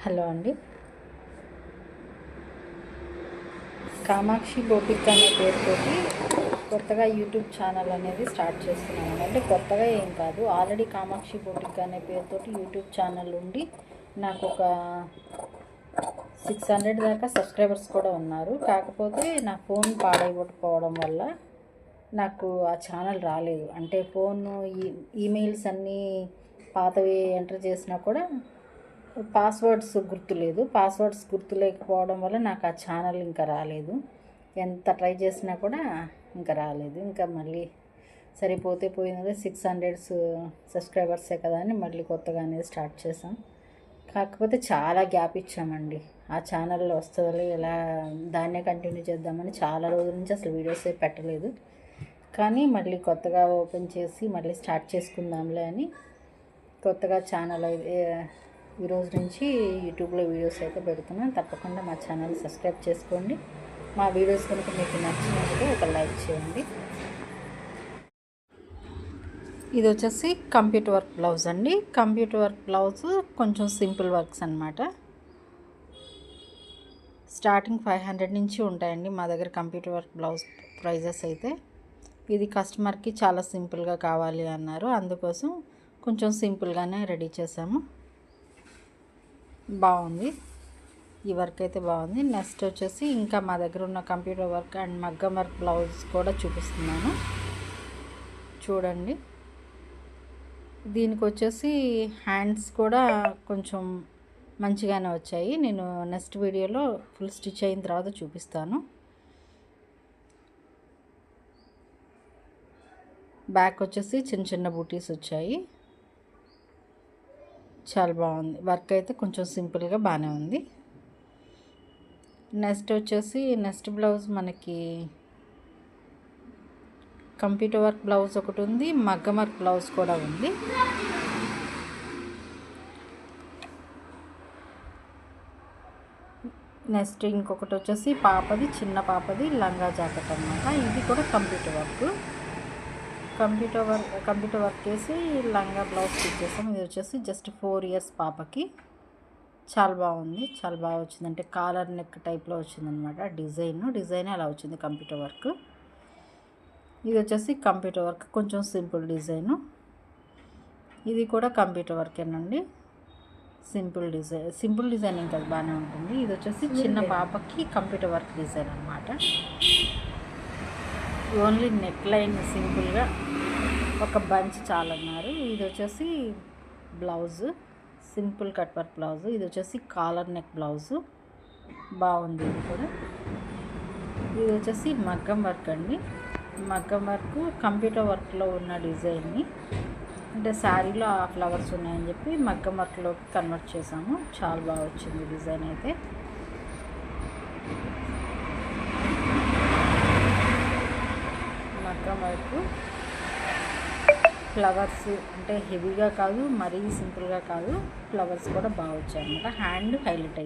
Hello అండి. Kamakshi boutique అనే పేరుతోటి కొత్తగా యూట్యూబ్ ఛానల్ అనేది స్టార్ట్ చేస్తున్నాను. అంటే కొత్తగా ఏం కాదు, ఆల్రెడీ కామాక్షి బోటిక్ అనే పేరుతోటి యూట్యూబ్ ఛానల్ ఉండి నాకు ఒక 600 దాకా సబ్స్క్రైబర్స్ కూడా ఉన్నారు. కాకపోతే నా ఫోన్ పాడైపోవడం వల్ల నాకు ఆ ఛానల్ రాలేదు. అంటే ఈమెయిల్స్ అన్నీ పాతవి ఎంటర్ చేసినా కూడా పాస్వర్డ్స్ గుర్తు లేకపోవడం వల్ల నాకు ఆ ఛానల్ ఇంకా రాలేదు. ఎంత ట్రై చేసినా కూడా ఇంకా రాలేదు. ఇంకా మళ్ళీ సరిపోతే పోయింది, 600 సబ్స్క్రైబర్సే కదా అని మళ్ళీ కొత్తగా అనేది స్టార్ట్ చేసాం. కాకపోతే చాలా గ్యాప్ ఇచ్చామండి. ఆ ఛానల్లో వస్తుందో ఎలా దాన్నే కంటిన్యూ చేద్దామని చాలా రోజుల నుంచి అసలు వీడియోసే పెట్టలేదు. కానీ మళ్ళీ కొత్తగా ఓపెన్ చేసి మళ్ళీ స్టార్ట్ చేసుకుందాంలే అని కొత్తగా ఛానల్ ఈరోజు నుంచి యూట్యూబ్లో వీడియోస్ అయితే పెడుతున్నాను. తప్పకుండా మా ఛానల్ సబ్స్క్రైబ్ చేసుకోండి. మా వీడియోస్ కనుక మీకు నచ్చినట్లయితే ఒక లైక్ చేయండి. ఇది వచ్చేసి కంప్యూటర్ వర్క్ బ్లౌజ్ అండి. కంప్యూటర్ వర్క్ బ్లౌజ్ కొంచెం సింపుల్ వర్క్స్ అన్నమాట. స్టార్టింగ్ 500 నుంచి ఉంటాయండి మా దగ్గర కంప్యూటర్ వర్క్ బ్లౌజ్ ప్రైజెస్ అయితే. ఇది కస్టమర్కి చాలా సింపుల్గా కావాలి అన్నారు, అందుకోసం కొంచెం సింపుల్గానే రెడీ చేసాము. బాగుంది, ఈ వర్క్ అయితే బాగుంది. నెక్స్ట్ వచ్చేసి ఇంకా మా దగ్గర ఉన్న కంప్యూటర్ వర్క్ అండ్ మగ్గం వర్క్ బ్లౌజ్ కూడా చూపిస్తున్నాను, చూడండి. దీనికి వచ్చేసి హ్యాండ్స్ కూడా కొంచెం మంచిగానే వచ్చాయి. నేను నెక్స్ట్ వీడియోలో ఫుల్ స్టిచ్ అయిన తర్వాత చూపిస్తాను. బ్యాక్ వచ్చేసి చిన్న చిన్న బూటీస్ వచ్చాయి, చాలా బాగుంది. వర్క్ అయితే కొంచెం సింపుల్గా బాగానే ఉంది. నెక్స్ట్ బ్లౌజ్ మనకి కంప్యూటర్ వర్క్ బ్లౌజ్ ఒకటి ఉంది, మగ్గం వర్క్ బ్లౌజ్ కూడా ఉంది. నెక్స్ట్ ఇంకొకటి వచ్చేసి చిన్న పాపది లంగా జాకెట్ అన్నమాట. ఇది కూడా కంప్యూటర్ వర్క్ వేసి లంగా బ్లౌజ్ స్టిచ్ చేసాం. ఇది వచ్చేసి జస్ట్ 4 years పాపకి. చాలా బాగుంది, చాలా బాగా వచ్చింది. అంటే కాలర్ నెక్ టైప్లో వచ్చిందనమాట. డిజైన్ అలా వచ్చింది కంప్యూటర్ వర్క్. ఇది వచ్చేసి కంప్యూటర్ వర్క్ కొంచెం సింపుల్ డిజైను. ఇది కూడా కంప్యూటర్ వర్కేనండి, సింపుల్ డిజైన్ ఇంకా బాగానే ఉంటుంది. ఇది వచ్చేసి చిన్న పాపకి కంప్యూటర్ వర్క్ డిజైన్ అనమాట. ఓన్లీ నెక్ లైన్ సింపుల్గా ఒక బంచ్ చాలన్నారు. ఇది వచ్చేసి blouse simple cut work blouse. ఇది వచ్చేసి కాలర్ నెక్ బ్లౌజు, బాగుంది. ఇది వచ్చేసి మగ్గం వర్క్ అండి. మగ్గం వర్క్ కంప్యూటర్ వర్క్లో ఉన్న డిజైన్ని, అంటే శారీలో ఆ ఫ్లవర్స్ ఉన్నాయని చెప్పి మగ్గం వర్క్లోకి కన్వర్ట్ చేసాము. చాలా బాగా వచ్చింది డిజైన్ అయితే. మగ్గం వర్క్ ఫ్లవర్స్ అంటే హెవీగా కాదు, మరీ సింపుల్గా కాదు, ఫ్లవర్స్ కూడా బాగా వచ్చాయి అన్నమాట. హ్యాండ్ హైలైట్ అయ్యింది.